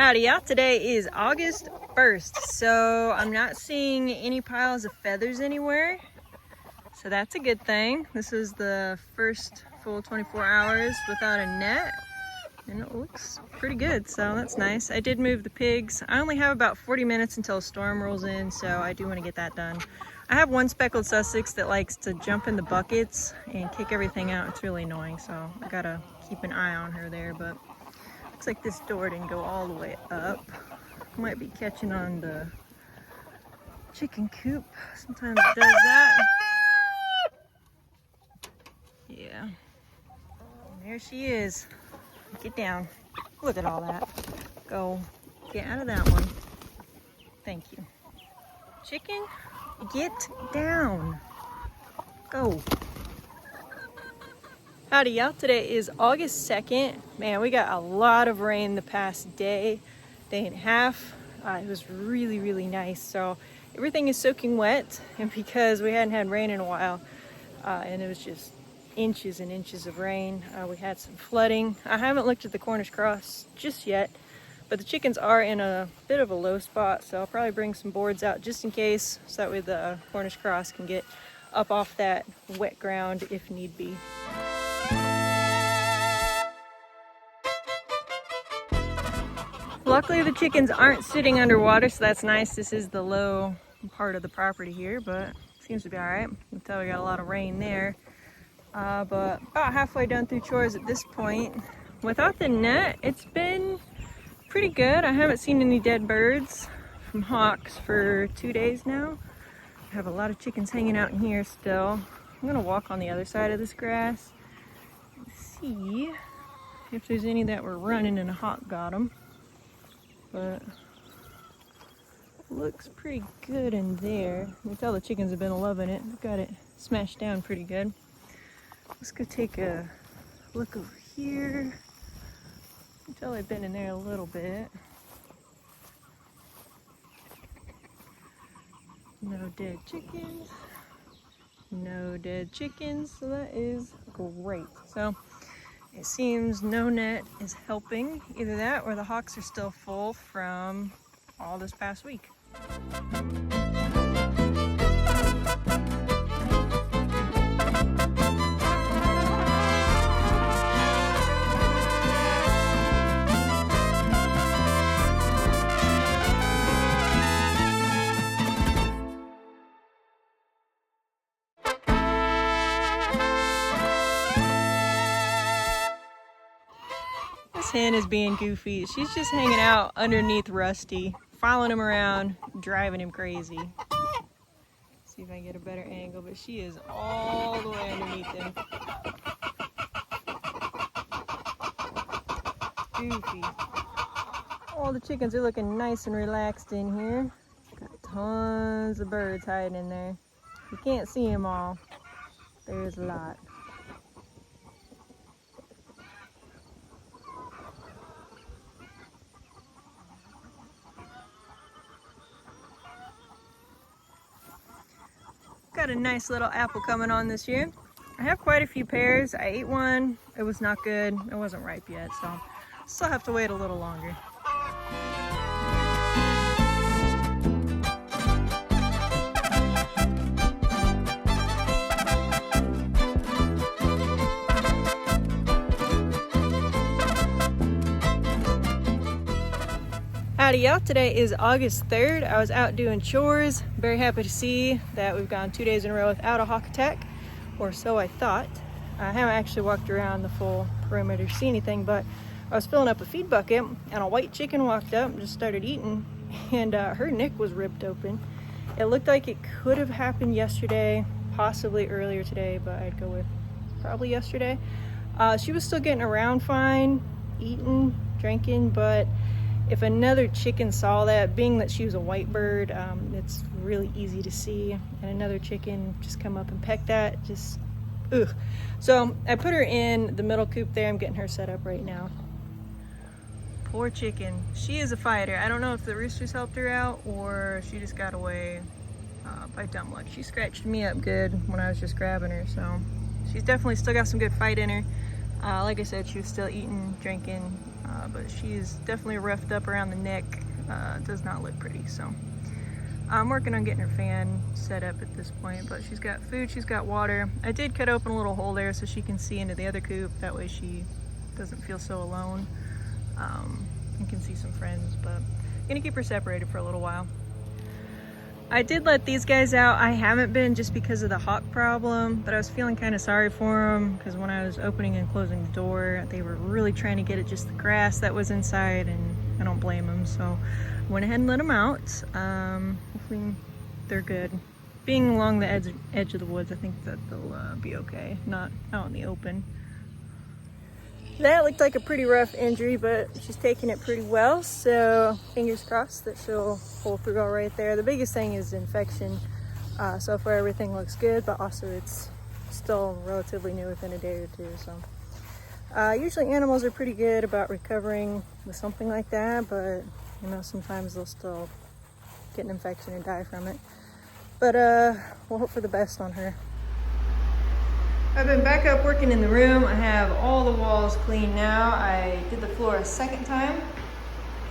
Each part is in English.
Howdy y'all, today is August 1st, so I'm not seeing any piles of feathers anywhere, so that's a good thing. This is the first full 24 hours without a net, and it looks pretty good, so that's nice. I did move the pigs. I only have about 40 minutes until a storm rolls in, so I do want to get that done. I have one speckled Sussex that likes to jump in the buckets and kick everything out. It's really annoying, so I gotta keep an eye on her there, but looks like this door didn't go all the way up. Might be catching on the chicken coop. Sometimes it does that. Yeah. And there she is. Get down. Look at all that. Go. Get out of that one. Thank you. Chicken, get down. Go. Howdy y'all, today is August 2nd. Man, we got a lot of rain the past day and a half. It was really nice. So everything is soaking wet, and because we hadn't had rain in a while, and it was just inches and inches of rain, we had some flooding. I haven't looked at the Cornish cross just yet, but the chickens are in a bit of a low spot, so I'll probably bring some boards out just in case, so that way the Cornish cross can get up off that wet ground if need be. Luckily the chickens aren't sitting underwater, so that's nice. This is the low part of the property here, but it seems to be all right. You can tell we got a lot of rain there. But about halfway done through chores at this point. Without the net, it's been pretty good. I haven't seen any dead birds from hawks for 2 days now. I have a lot of chickens hanging out in here still. I'm gonna walk on the other side of this grass and see if there's any that were running and a hawk got them. But it looks pretty good in there. You can tell the chickens have been loving it. They've got it smashed down pretty good. Let's go take a look over here. You can tell they've been in there a little bit. No dead chickens. No dead chickens, so that is great. So it seems no net is helping. Either that or the hawks are still full from all this past week. This hen is being goofy. She's just hanging out underneath Rusty, following him around, driving him crazy. See if I can get a better angle, but she is all the way underneath him. Goofy. All the chickens are looking nice and relaxed in here. Got tons of birds hiding in there. You can't see them all. There's a lot. Got a nice little apple coming on this year. I have quite a few pears. I ate one. It was not good. It wasn't ripe yet, so still have to wait a little longer. Howdy y'all, today is August 3rd. I was out doing chores. Very happy to see that we've gone 2 days in a row without a hawk attack, or so I thought. I haven't actually walked around the full perimeter to see anything, but I was filling up a feed bucket and a white chicken walked up and just started eating, and her neck was ripped open. It looked like it could have happened yesterday, possibly earlier today, but I'd go with probably yesterday. She was still getting around fine, eating, drinking, but if another chicken saw that, being that she was a white bird, it's really easy to see, and another chicken just come up and peck that, just ugh. So I put her in the middle coop there. I'm getting her set up right now. Poor chicken. She is a fighter. I don't know if the roosters helped her out or she just got away by dumb luck. She scratched me up good when I was just grabbing her, so she's definitely still got some good fight in her. Like I said, she was still eating, drinking, but she's definitely roughed up around the neck. Does not look pretty, so I'm working on getting her fan set up at this point, but she's got food, she's got water. I did cut open a little hole there so she can see into the other coop. That way she doesn't feel so alone and can see some friends, but I'm gonna keep her separated for a little while. I did let these guys out. I haven't been just because of the hawk problem, but I was feeling kind of sorry for them because when I was opening and closing the door, they were really trying to get at just the grass that was inside, and I don't blame them. So I went ahead and let them out. Hopefully they're good. Being along the edge of the woods, I think that they'll be okay, not out in the open. That looked like a pretty rough injury, but she's taking it pretty well, so fingers crossed that she'll pull through all right there. The biggest thing is infection. So far everything looks good, but also it's still relatively new, within a day or two. So usually animals are pretty good about recovering with something like that, but you know, sometimes they'll still get an infection and die from it. But we'll hope for the best on her. I've been back up working in the room. I have all the walls clean now. I did the floor a second time.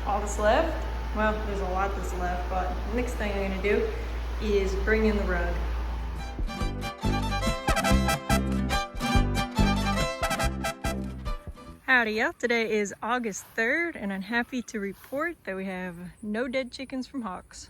All that's left, well, there's a lot that's left, but the next thing I'm gonna do is bring in the rug. Howdy y'all, today is August 3rd and I'm happy to report that we have no dead chickens from hawks.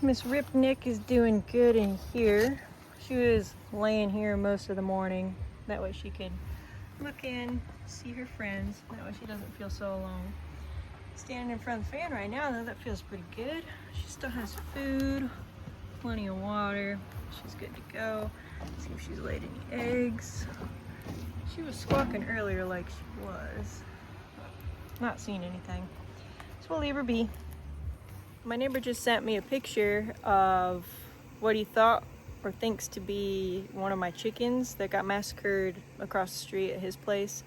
Miss Rip Nick is doing good in here. She was laying here most of the morning. That way she could look in, see her friends. That way she doesn't feel so alone. Standing in front of the fan right now, though, that feels pretty good. She still has food, plenty of water. She's good to go. Let's see if she's laid any eggs. She was squawking earlier like she was. Not seeing anything. So we'll leave her be. My neighbor just sent me a picture of what he thought or thinks to be one of my chickens that got massacred across the street at his place.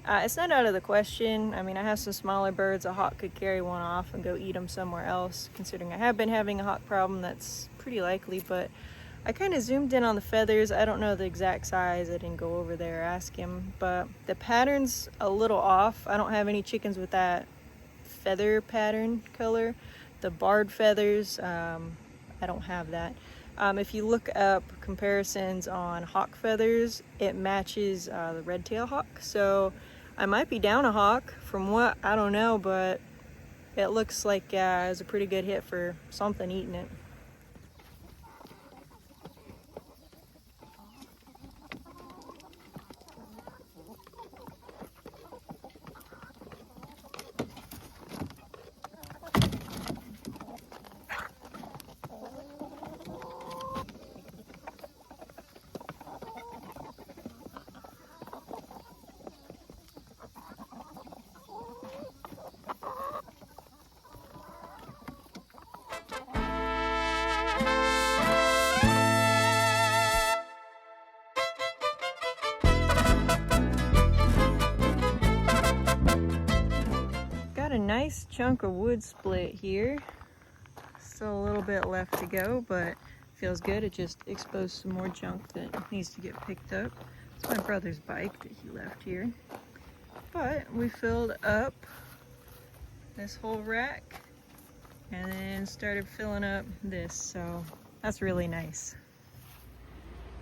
It's not out of the question. I mean, I have some smaller birds. A hawk could carry one off and go eat them somewhere else. Considering I have been having a hawk problem, that's pretty likely, but I kind of zoomed in on the feathers. I don't know the exact size. I didn't go over there or ask him, but the pattern's a little off. I don't have any chickens with that feather pattern color. The barred feathers, I don't have that. If you look up comparisons on hawk feathers, it matches the red-tailed hawk. So I might be down a hawk from what, I don't know, but it looks like it was a pretty good hit for something eating it. A nice chunk of wood split here. Still a little bit left to go, but feels good. It just exposed some more junk that needs to get picked up. It's my brother's bike that he left here. But we filled up this whole rack and then started filling up this, so that's really nice.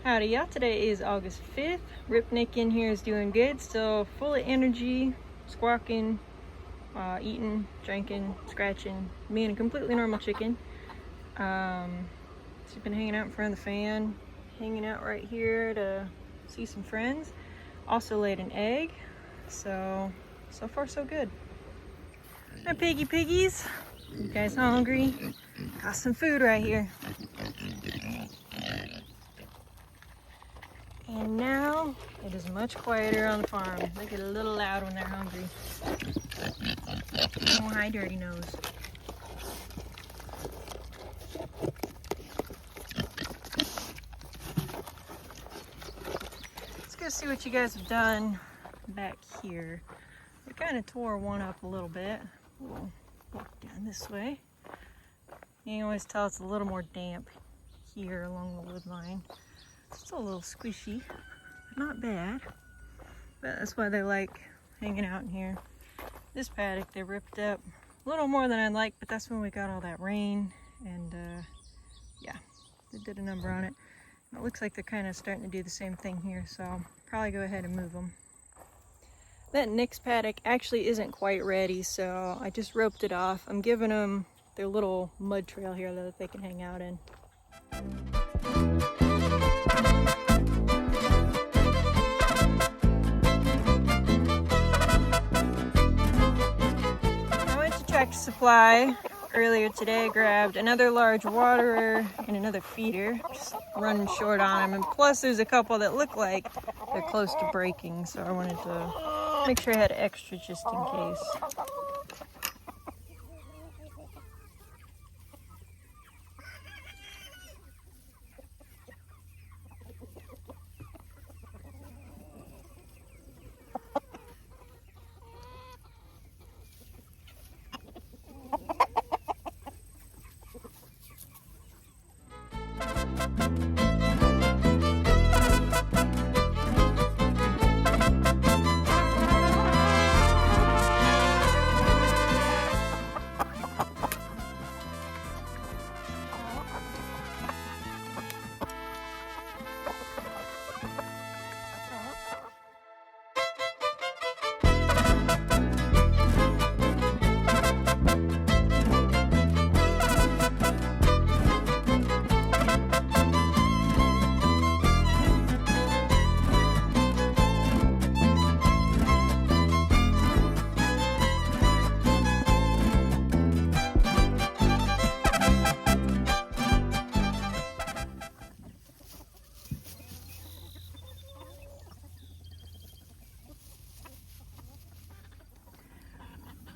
Howdy y'all, today is August 5th. Rip Nick in here is doing good, still full of energy, squawking, eating, drinking, scratching, being a completely normal chicken. She's been hanging out in front of the fan, hanging out right here to see some friends. Also laid an egg, so far so good. Hi piggies, you guys hungry? Got some food right here. And now it is much quieter on the farm. They get a little loud when they're hungry. Oh, hi, Dirty Nose. Let's go see what you guys have done back here. We kind of tore one up a little bit. We'll walk down this way. You can always tell it's a little more damp here along the wood line. Still a little squishy, but not bad. But that's why they like hanging out in here. This paddock they ripped up a little more than I'd like, but that's when we got all that rain, and yeah, they did a number on it. And it looks like they're kind of starting to do the same thing here, so I'll probably go ahead and move them. That next paddock actually isn't quite ready, so I just roped it off. I'm giving them their little mud trail here that they can hang out in. I went to Tractor Supply earlier today, grabbed another large waterer and another feeder, just running short on them, and plus there's a couple that look like they're close to breaking, so I wanted to make sure I had extra just in case.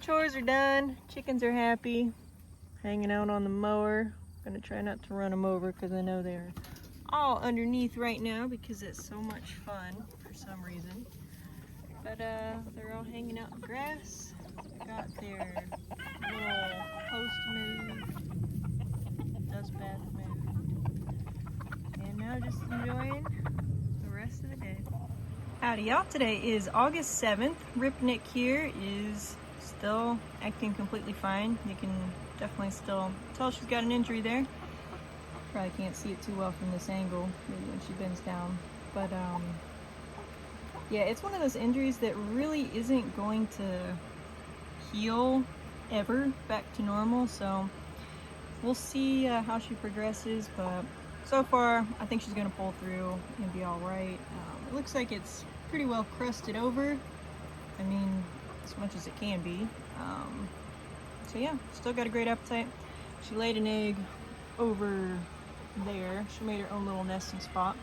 Chores are done, chickens are happy, hanging out on the mower. I'm gonna try not to run them over because I know they're all underneath right now because it's so much fun for some reason. But they're all hanging out in the grass. Got their little post moved, dust bath moved, and now just enjoying the rest of the day. Howdy y'all, today is August 7th. Ripnick here is still acting completely fine. You can definitely still tell she's got an injury there. Probably can't see it too well from this angle, maybe when she bends down. But yeah, it's one of those injuries that really isn't going to heal ever back to normal. So we'll see how she progresses. But so far, I think she's gonna pull through and be all right. It looks like it's pretty well crusted over. I mean, as much as it can be. So yeah, still got a great appetite. She laid an egg over there. She made her own little nesting spot.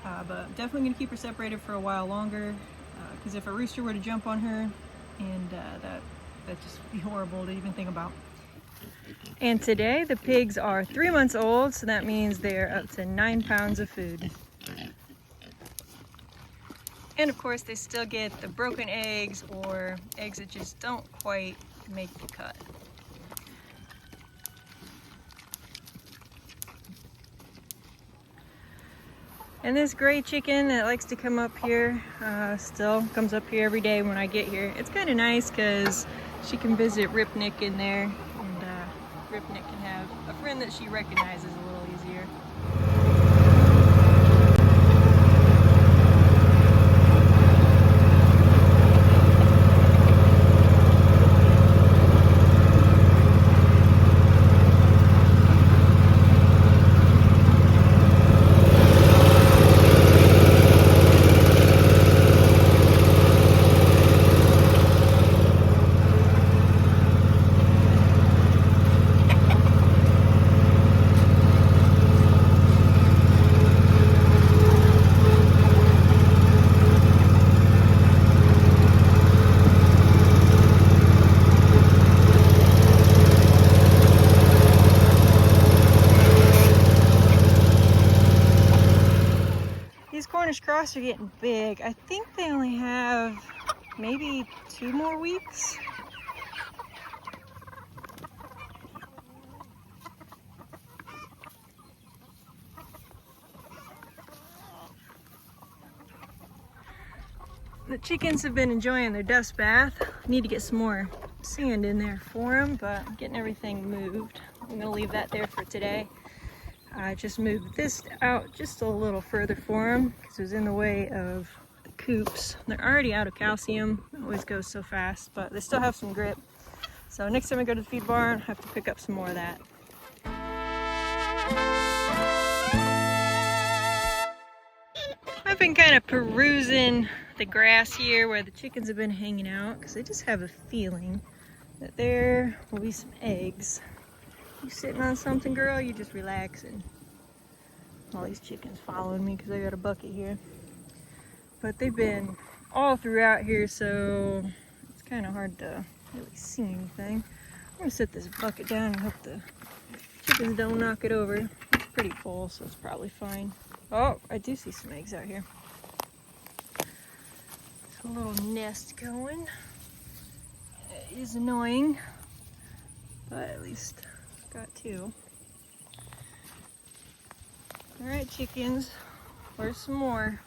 But definitely gonna keep her separated for a while longer, because if a rooster were to jump on her, and that'd just be horrible to even think about. And today the pigs are 3 months old, so that means they're up to 9 pounds of food. And of course they still get the broken eggs or eggs that just don't quite make the cut. And this gray chicken that likes to come up here, still comes up here every day when I get here. It's kind of nice because she can visit Ripnick in there, and Ripnick can have a friend that she recognizes a little easier. fingers crossed, are getting big. I think they only have maybe 2 more weeks. The chickens have been enjoying their dust bath. Need to get some more sand in there for them, but I'm getting everything moved. I'm gonna leave that there for today. I just moved this out just a little further for them because it was in the way of the coops. They're already out of calcium. It always goes so fast, but they still have some grip. So next time I go to the feed barn, I have to pick up some more of that. I've been kind of perusing the grass here where the chickens have been hanging out because I just have a feeling that there will be some eggs. You sitting on something, girl? You just relaxing. All these chickens following me because I got a bucket here. But they've been all throughout here, so it's kind of hard to really see anything. I'm gonna set this bucket down and hope the chickens don't knock it over. It's pretty full, so it's probably fine. Oh, I do see some eggs out here. There's a little nest going. It is annoying, but at least I've got 2. Alright, chickens, where's some more?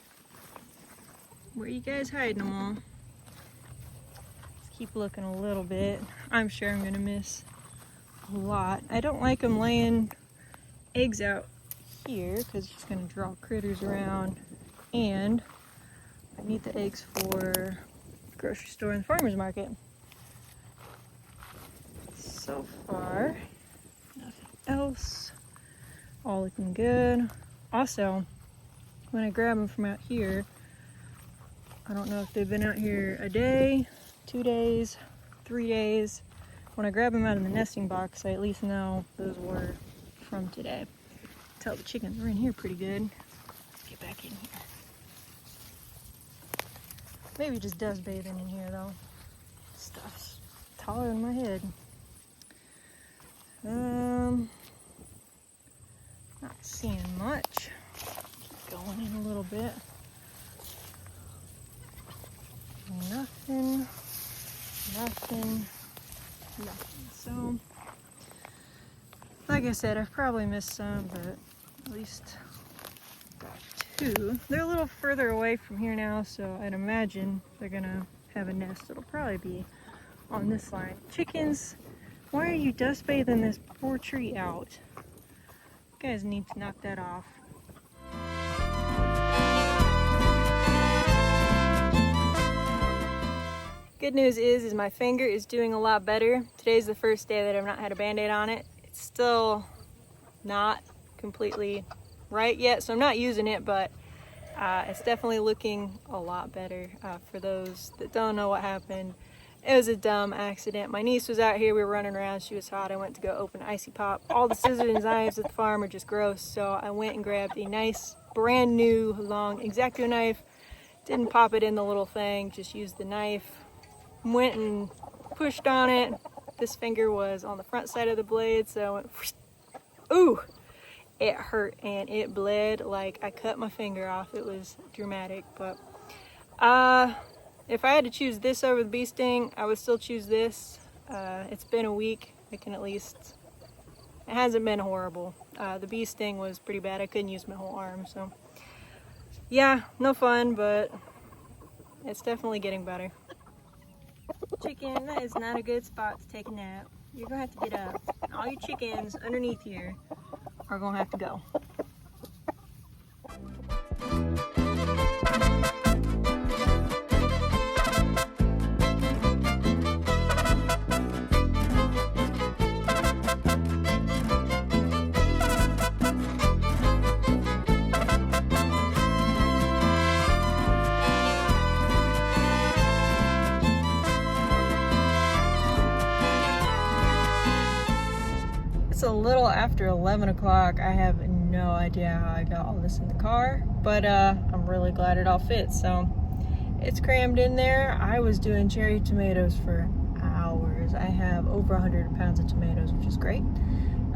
Where are you guys hiding them all? Let's keep looking a little bit. I'm sure I'm gonna miss a lot. I don't like them laying eggs out here because it's just going to draw critters around, and I need the eggs for the grocery store and the farmer's market. So far, nothing else. All looking good. Also, when I grab them from out here, I don't know if they've been out here a day, 2 days, 3 days. When I grab them out of the nesting box, I at least know those were from today. Tell the chickens are in here pretty good. Let's get back in here. Maybe just dust bathing in here though. Stuff's taller than my head. Not seeing much. Keep going in a little bit. Nothing. So, like I said, I've probably missed some, but at least got 2. They're a little further away from here now, so I'd imagine they're gonna have a nest. It'll probably be on this line. Chickens, why are you dust bathing this poor tree out? You guys need to knock that off. Good news is my finger is doing a lot better. Today's the first day that I've not had a band-aid on it. It's still not completely right yet, so I'm not using it, but it's definitely looking a lot better. For those that don't know what happened, it was a dumb accident. My niece was out here, we were running around, she was hot. I went to go open Icy Pop. All the scissors and knives at the farm are just gross, so I went and grabbed a nice brand new long X-Acto knife. Didn't pop it in the little thing, just used the knife. Went and pushed on it. This finger was on the front side of the blade, so I went, ooh, it hurt and it bled like I cut my finger off. It was dramatic, but if I had to choose this over the bee sting, I would still choose this. It's been a week. I can at least, it hasn't been horrible. The bee sting was pretty bad. I couldn't use my whole arm, so yeah, no fun, but it's definitely getting better. Chicken, that is not a good spot to take a nap. You're gonna have to get up. All your chickens underneath here are gonna have to go. It's a little after 11 o'clock. I have no idea how I got all this in the car, but I'm really glad it all fits. So it's crammed in there. I was doing cherry tomatoes for hours. I have over 100 pounds of tomatoes, which is great,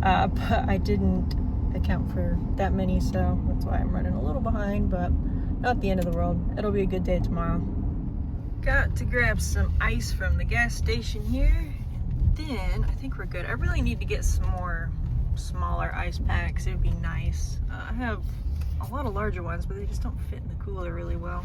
but I didn't account for that many, so that's why I'm running a little behind, but not the end of the world. It'll be a good day tomorrow. Got to grab some ice from the gas station here, and then I think we're good. I really need to get some more smaller ice packs. It would be nice. I have a lot of larger ones, but they just don't fit in the cooler really well.